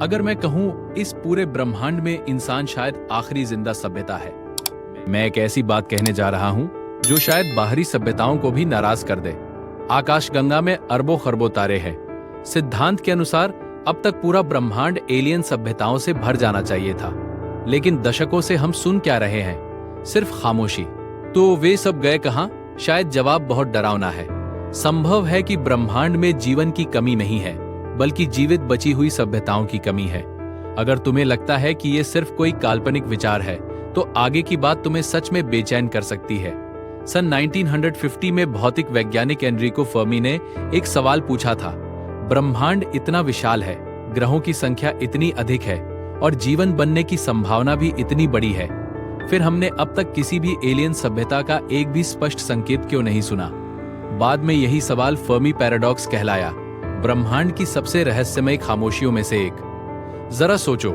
अगर मैं कहूं, इस पूरे ब्रह्मांड में इंसान शायद आखिरी जिंदा सभ्यता है। मैं एक ऐसी बात कहने जा रहा हूं जो शायद बाहरी सभ्यताओं को भी नाराज कर दे। आकाशगंगा में अरबों खरबों तारे हैं। सिद्धांत के अनुसार अब तक पूरा ब्रह्मांड एलियन सभ्यताओं से भर जाना चाहिए था, लेकिन दशकों से हम सुन क्या रहे हैं? सिर्फ खामोशी। तो वे सब गए कहां? शायद जवाब बहुत डरावना है। संभव है कि ब्रह्मांड में जीवन की कमी नहीं है, बल्कि जीवित बची हुई सभ्यताओं की कमी है। अगर तुम्हें लगता है कि ये सिर्फ कोई काल्पनिक विचार है, तो आगे की बात तुम्हें सच में बेचैन कर सकती है। सन 1950 में भौतिक वैज्ञानिक एनरिको फर्मी ने एक सवाल पूछा था। ब्रह्मांड इतना विशाल है, ग्रहों की संख्या इतनी अधिक है और जीवन बनने की संभावना भी इतनी बड़ी है, फिर हमने अब तक किसी भी एलियन सभ्यता का एक भी स्पष्ट संकेत क्यों नहीं सुना? बाद में यही सवाल फर्मी पैराडॉक्स कहलाया, ब्रह्मांड की सबसे रहस्यमय खामोशियों में से एक। जरा सोचो,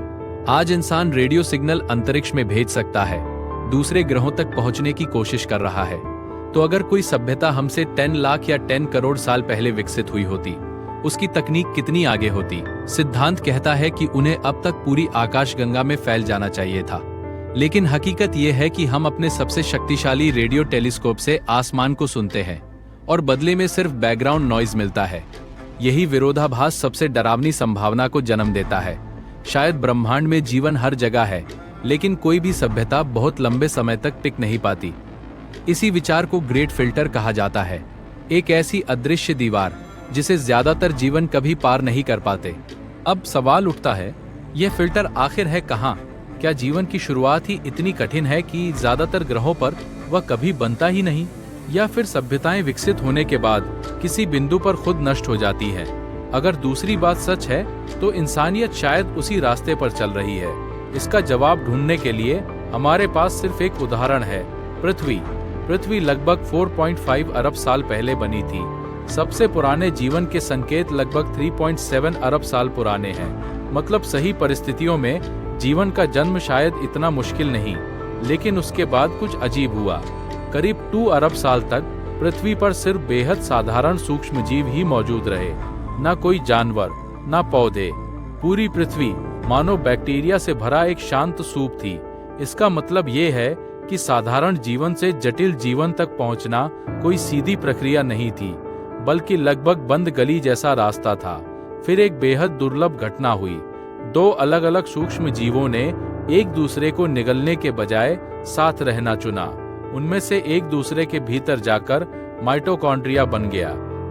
आज इंसान रेडियो सिग्नल अंतरिक्ष में भेज सकता है, दूसरे ग्रहों तक पहुंचने की कोशिश कर रहा है। तो अगर कोई सभ्यता हमसे 10 लाख या 10 करोड़ साल पहले विकसित हुई होती, उसकी तकनीक कितनी आगे होती? सिद्धांत कहता है कि उन्हें अब तक पूरी आकाशगंगा में फैल जाना चाहिए था, लेकिन हकीकत यह है कि हम अपने सबसे शक्तिशाली रेडियो टेलीस्कोप से आसमान को सुनते हैं और बदले में सिर्फ बैकग्राउंड नॉइज मिलता है। यही विरोधाभास सबसे डरावनी संभावना को जन्म देता है। शायद ब्रह्मांड में जीवन हर जगह है, लेकिन कोई भी सभ्यता बहुत लंबे समय तक टिक नहीं पाती। इसी विचार को ग्रेट फिल्टर कहा जाता है, एक ऐसी अदृश्य दीवार जिसे ज्यादातर जीवन कभी पार नहीं कर पाते। अब सवाल उठता है, यह फिल्टर आखिर है कहाँ? क्या जीवन की शुरुआत ही इतनी कठिन है कि ज्यादातर ग्रहों पर वह कभी बनता ही नहीं, या फिर सभ्यताएं विकसित होने के बाद किसी बिंदु पर खुद नष्ट हो जाती है? अगर दूसरी बात सच है, तो इंसानियत शायद उसी रास्ते पर चल रही है। इसका जवाब ढूंढने के लिए हमारे पास सिर्फ एक उदाहरण है, पृथ्वी लगभग 4.5 अरब साल पहले बनी थी। सबसे पुराने जीवन के संकेत लगभग 3.7 अरब साल पुराने हैं। मतलब सही परिस्थितियों में जीवन का जन्म शायद इतना मुश्किल नहीं, लेकिन उसके बाद कुछ अजीब हुआ। करीब 2 अरब साल तक पृथ्वी पर सिर्फ बेहद साधारण सूक्ष्म जीव ही मौजूद रहे, न कोई जानवर, न पौधे। पूरी पृथ्वी मानो बैक्टीरिया से भरा एक शांत सूप थी। इसका मतलब ये है कि साधारण जीवन से जटिल जीवन तक पहुंचना कोई सीधी प्रक्रिया नहीं थी, बल्कि लगभग बंद गली जैसा रास्ता था। फिर एक बेहद दुर्लभ घटना हुई। 2 अलग-अलग सूक्ष्म जीवों ने एक दूसरे को निगलने के बजाय साथ रहना चुना। उनमें से एक दूसरे के भीतर जाकर माइटोकॉन्ड्रिया बन गया।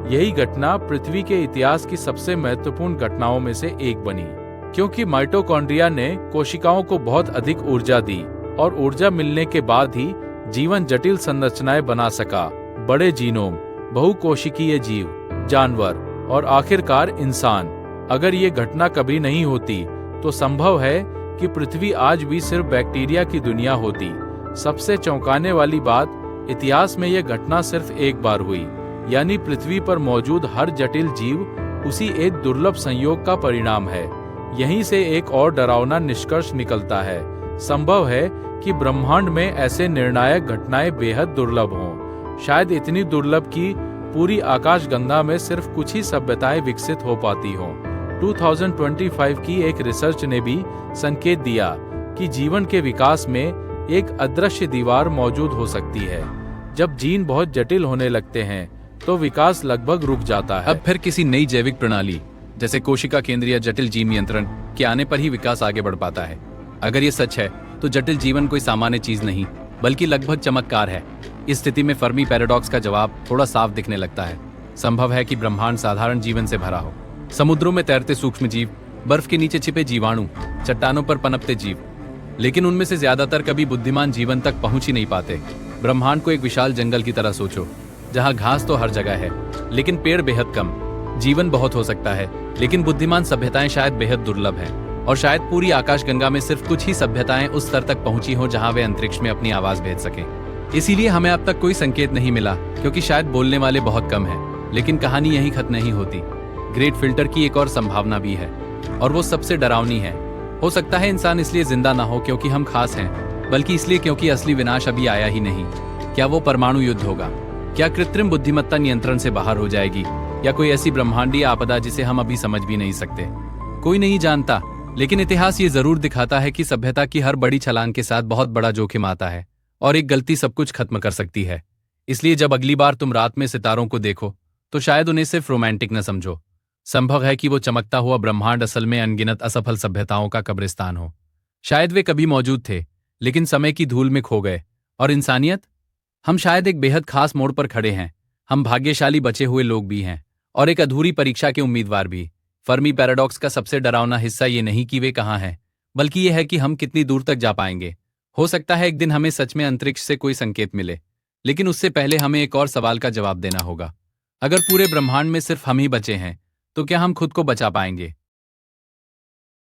यही घटना पृथ्वी के इतिहास की सबसे महत्वपूर्ण घटनाओं में से एक बनी, क्योंकि माइटोकॉन्ड्रिया ने कोशिकाओं को बहुत अधिक ऊर्जा दी और ऊर्जा मिलने के बाद ही जीवन जटिल संरचनाएं बना सका। बड़े जीनोम, बहुकोशिकीय जीव, जानवर और आखिरकार इंसान। अगर ये घटना कभी नहीं होती, तो संभव है कि पृथ्वी आज भी सिर्फ बैक्टीरिया की दुनिया होती। सबसे चौंकाने वाली बात, इतिहास में यह घटना सिर्फ एक बार हुई, यानी पृथ्वी पर मौजूद हर जटिल जीव उसी एक दुर्लभ संयोग का परिणाम है। यहीं से एक और डरावना निष्कर्ष निकलता है। संभव है कि ब्रह्मांड में ऐसे निर्णायक घटनाएं बेहद दुर्लभ हों, शायद इतनी दुर्लभ कि पूरी आकाशगंगा में सिर्फ कुछ ही सभ्यताएं विकसित हो पाती हों। 2025 की एक रिसर्च ने भी संकेत दिया कि जीवन के विकास में एक अदृश्य दीवार मौजूद हो सकती है। जब जीन बहुत जटिल होने लगते हैं, तो विकास लगभग रुक जाता है। अब फिर किसी नई जैविक प्रणाली जैसे कोशिका केंद्रीय जटिल जीन नियंत्रण के आने पर ही विकास आगे बढ़ पाता है। अगर ये सच है, तो जटिल जीवन कोई सामान्य चीज नहीं, बल्कि लगभग चमत्कार है। इस स्थिति में फर्मी पैराडॉक्स का जवाब थोड़ा साफ दिखने लगता है। संभव है कि ब्रह्मांड साधारण जीवन से भरा हो। समुद्रों में तैरते सूक्ष्म जीव, बर्फ के नीचे छिपे जीवाणु, चट्टानों पर पनपते जीव, लेकिन उनमें से ज्यादातर कभी बुद्धिमान जीवन तक पहुंच ही नहीं पाते। ब्रह्मांड को एक विशाल जंगल की तरह सोचो, जहां घास तो हर जगह है, लेकिन पेड़ बेहद कम। जीवन बहुत हो सकता है, लेकिन बुद्धिमान सभ्यताएं शायद बेहद दुर्लभ हैं। और शायद पूरी आकाशगंगा में सिर्फ कुछ ही सभ्यताएं उस स्तर तक पहुंची हों जहां वे अंतरिक्ष में अपनी आवाज भेज सकें। इसीलिए हमें अब तक कोई संकेत नहीं मिला, क्योंकि शायद बोलने वाले बहुत कम हैं। लेकिन कहानी यहीं खत्म नहीं होती। ग्रेट फिल्टर की एक और संभावना भी है, और वो सबसे डरावनी है। हो सकता है इंसान इसलिए जिंदा ना हो क्योंकि हम खास हैं, बल्कि इसलिए क्योंकि असली विनाश अभी आया ही नहीं। क्या वो परमाणु युद्ध होगा? क्या कृत्रिम बुद्धिमत्ता नियंत्रण से बाहर हो जाएगी? या कोई ऐसी ब्रह्मांडीय आपदा जिसे हम अभी समझ भी नहीं सकते? कोई नहीं जानता, लेकिन इतिहास ये जरूर दिखाता है कि सभ्यता की हर बड़ी छलांग के साथ बहुत बड़ा जोखिम आता है और एक गलती सब कुछ खत्म कर सकती है। इसलिए जब अगली बार तुम रात में सितारों को देखो तो शायद उन्हें सिर्फ रोमांटिक न समझो। संभव है कि वो चमकता हुआ ब्रह्मांड असल में अनगिनत असफल सभ्यताओं का कब्रिस्तान हो। शायद वे कभी मौजूद थे लेकिन समय की धूल में खो गए। और इंसानियत, हम शायद एक बेहद खास मोड़ पर खड़े हैं। हम भाग्यशाली बचे हुए लोग भी हैं और एक अधूरी परीक्षा के उम्मीदवार भी। फर्मी पैराडॉक्स का सबसे डरावना हिस्सा ये नहीं कि वे कहाँ हैं, बल्कि ये है कि हम कितनी दूर तक जा पाएंगे। हो सकता है एक दिन हमें सच में अंतरिक्ष से कोई संकेत मिले, लेकिन उससे पहले हमें एक और सवाल का जवाब देना होगा। अगर पूरे ब्रह्मांड में सिर्फ हम ही बचे हैं तो क्या हम खुद को बचा पाएंगे?